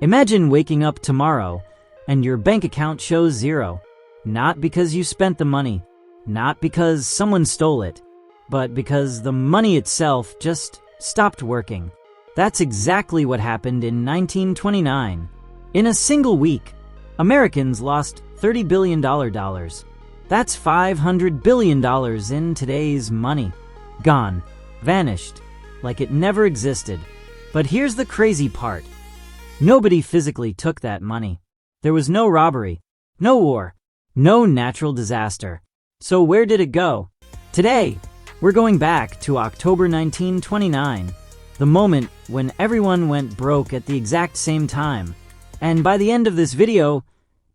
Imagine waking up tomorrow and your bank account shows zero. Not because you spent the money, not because someone stole it, but because the money itself just stopped working. That's exactly what happened in 1929. In a single week, Americans lost $30 billion. That's $500 billion in today's money. Gone, vanished, like it never existed. But here's the crazy part. Nobody physically took that money. There was no robbery, no war, no natural disaster. So where did it go? Today, we're going back to October 1929, the moment when everyone went broke at the exact same time. And by the end of this video,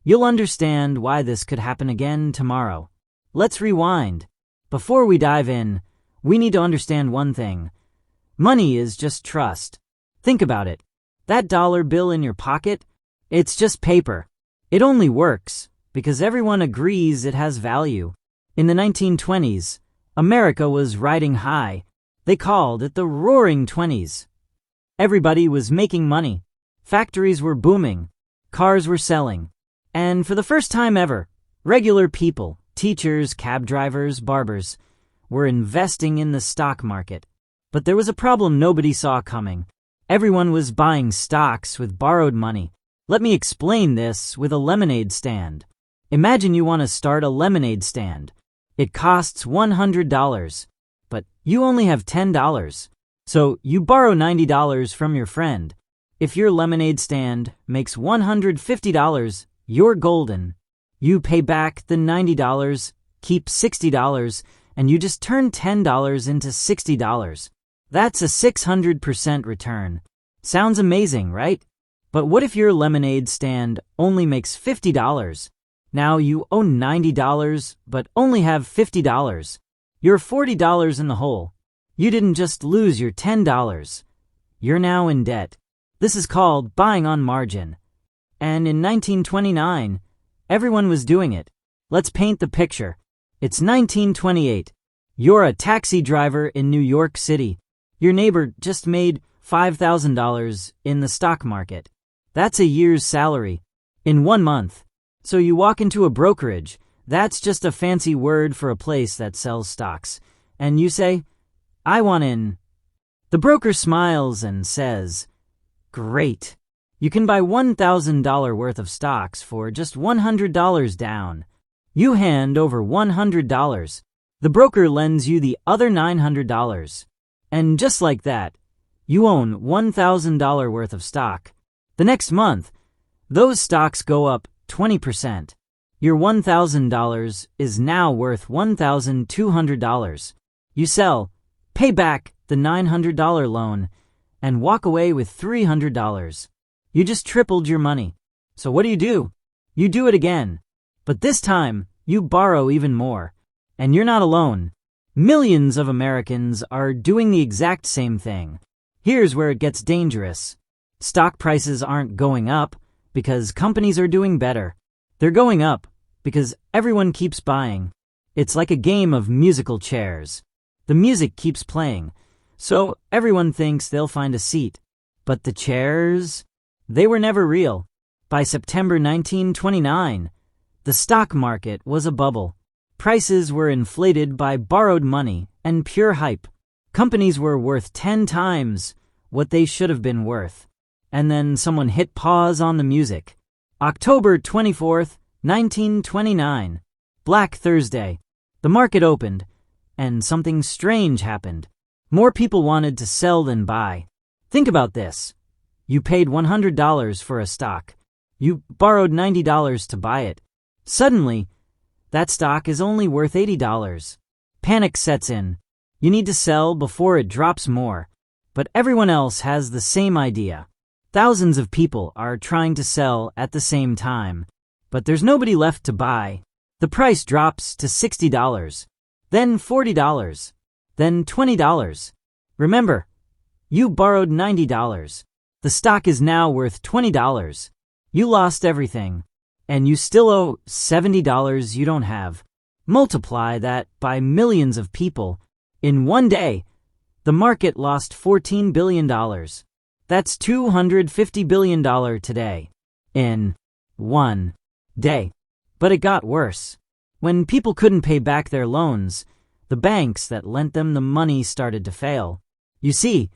you'll understand why this could happen again tomorrow. Let's rewind. Before we dive in, we need to understand one thing. Money is just trust. Think about it. That dollar bill in your pocket, it's just paper. It only works because everyone agrees it has value. In the 1920s, America was riding high. They called it the Roaring Twenties. Everybody was making money. Factories were booming. Cars were selling. And for the first time ever, regular people, teachers, cab drivers, barbers, were investing in the stock market. But there was a problem nobody saw coming. Everyone was buying stocks with borrowed money. Let me explain this with a lemonade stand. Imagine you want to start a lemonade stand. It costs $100, but you only have $10. So you borrow $90 from your friend. If your lemonade stand makes $150, you're golden. You pay back the $90, keep $60, and you just turn $10 into $60. That's a 600% return. Sounds amazing, right? But what if your lemonade stand only makes $50? Now you owe $90, but only have $50. You're $40 in the hole. You didn't just lose your $10. You're now in debt. This is called buying on margin. And in 1929, everyone was doing it. Let's paint the picture. It's 1928. You're a taxi driver in New York City. Your neighbor just made $5,000 in the stock market. That's a year's salary in 1 month. So you walk into a brokerage. That's just a fancy word for a place that sells stocks. And you say, "I want in." The broker smiles and says, "Great. You can buy $1,000 worth of stocks for just $100 down." You hand over $100. The broker lends you the other $900. And just like that, you own $1,000 worth of stock. The next month, those stocks go up 20%. Your $1,000 is now worth $1,200. You sell, pay back the $900 loan, and walk away with $300. You just tripled your money. So what do? You do it again. But this time, you borrow even more. And you're not alone. Millions of Americans are doing the exact same thing. Here's where it gets dangerous. Stock prices aren't going up because companies are doing better. They're going up because everyone keeps buying. It's like a game of musical chairs. The music keeps playing, so everyone thinks they'll find a seat. But the chairs, they were never real. By September 1929, the stock market was a bubble. Prices were inflated by borrowed money and pure hype. Companies were worth 10 times what they should have been worth. And then someone hit pause on the music. October 24th, 1929. Black Thursday. The market opened, and something strange happened. More people wanted to sell than buy. Think about this. You paid $100 for a stock. You borrowed $90 to buy it. Suddenly, that stock is only worth $80. Panic sets in. You need to sell before it drops more. But everyone else has the same idea. Thousands of people are trying to sell at the same time. But there's nobody left to buy. The price drops to $60. Then $40. Then $20. Remember, you borrowed $90. The stock is now worth $20. You lost everything. And you still owe $70 you don't have. Multiply that by millions of people. In one day, the market lost $14 billion. That's $250 billion today. In one day. But it got worse. When people couldn't pay back their loans, the banks that lent them the money started to fail. You see,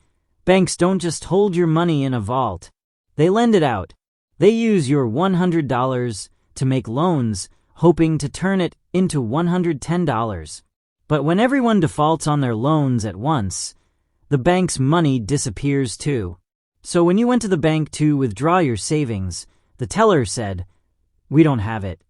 banks don't just hold your money in a vault. They lend it out. They use your $100 to make loans, hoping to turn it into $110. But when everyone defaults on their loans at once, the bank's money disappears too. So when you went to the bank to withdraw your savings, the teller said, "We don't have it."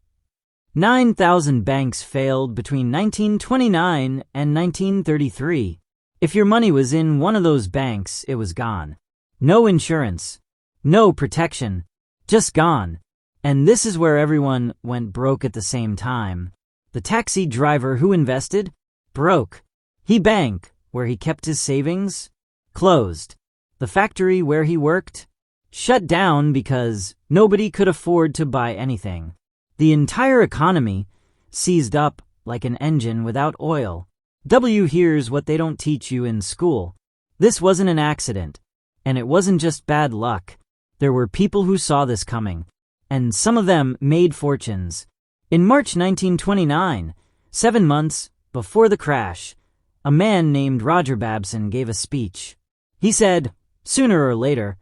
9,000 banks failed between 1929 and 1933. If your money was in one of those banks, it was gone. No insurance. No protection. Just gone. And this is where everyone went broke at the same time. The taxi driver who invested? Broke. The bank, where he kept his savings? Closed. The factory where he worked? Shut down because nobody could afford to buy anything. The entire economy seized up like an engine without oil. Here's what they don't teach you in school. This wasn't an accident, and it wasn't just bad luck. There were people who saw this coming, and some of them made fortunes. In March 1929, 7 months before the crash, a man named Roger Babson gave a speech. He said, "Sooner or later,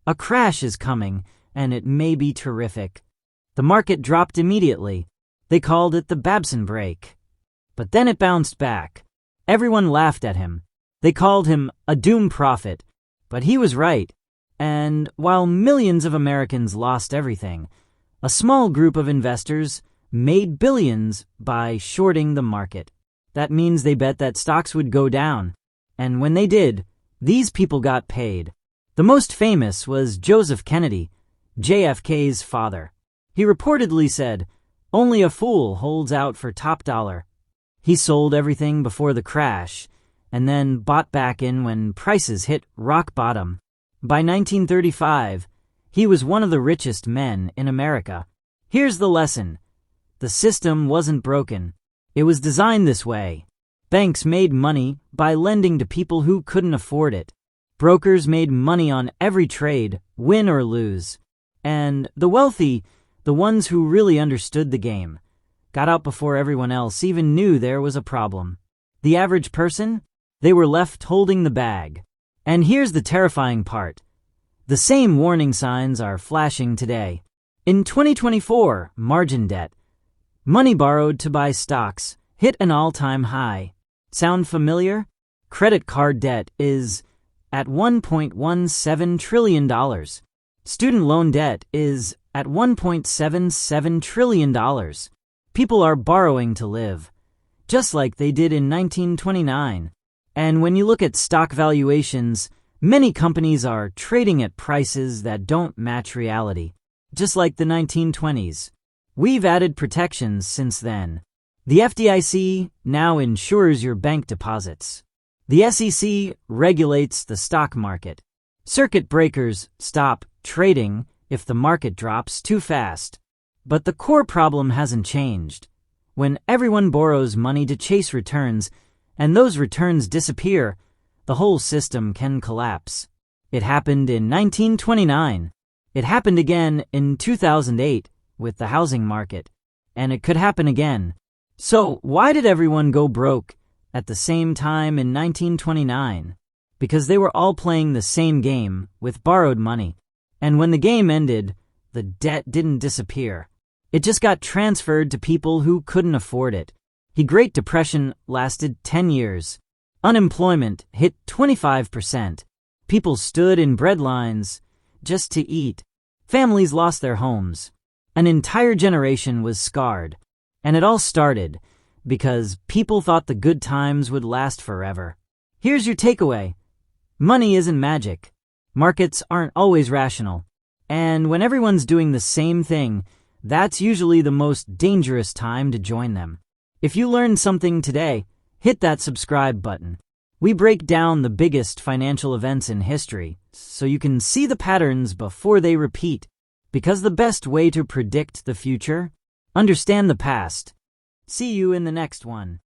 a crash is coming, and it may be terrific." The market dropped immediately. They called it the Babson break. But then it bounced back. Everyone laughed at him. They called him a doom prophet. But he was right. And while millions of Americans lost everything, a small group of investors made billions by shorting the market. That means they bet that stocks would go down. And when they did, these people got paid. The most famous was Joseph Kennedy, JFK's father. He reportedly said, "Only a fool holds out for top dollar." He sold everything before the crash and then bought back in when prices hit rock bottom. By 1935, he was one of the richest men in America. Here's the lesson. The system wasn't broken. It was designed this way. Banks made money by lending to people who couldn't afford it. Brokers made money on every trade, win or lose. And the wealthy, the ones who really understood the game, got out before everyone else even knew there was a problem. The average person? They were left holding the bag. And here's the terrifying part. The same warning signs are flashing today. In 2024, margin debt, money borrowed to buy stocks, hit an all-time high. Sound familiar? Credit card debt is at $1.17 trillion. Student loan debt is at $1.77 trillion. People are borrowing to live, just like they did in 1929. And when you look at stock valuations, many companies are trading at prices that don't match reality, just like the 1920s. We've added protections since then. The FDIC now insures your bank deposits. The SEC regulates the stock market. Circuit breakers stop trading if the market drops too fast. But the core problem hasn't changed. When everyone borrows money to chase returns, and those returns disappear, the whole system can collapse. It happened in 1929. It happened again in 2008 with the housing market. And it could happen again. So why did everyone go broke at the same time in 1929? Because they were all playing the same game with borrowed money. And when the game ended, the debt didn't disappear. It just got transferred to people who couldn't afford it. The Great Depression lasted 10 years. Unemployment hit 25%. People stood in bread lines just to eat. Families lost their homes. An entire generation was scarred. And it all started because people thought the good times would last forever. Here's your takeaway. Money isn't magic. Markets aren't always rational. And when everyone's doing the same thing, that's usually the most dangerous time to join them. If you learned something today, hit that subscribe button. We break down the biggest financial events in history so you can see the patterns before they repeat. Because the best way to predict the future, understand the past. See you in the next one.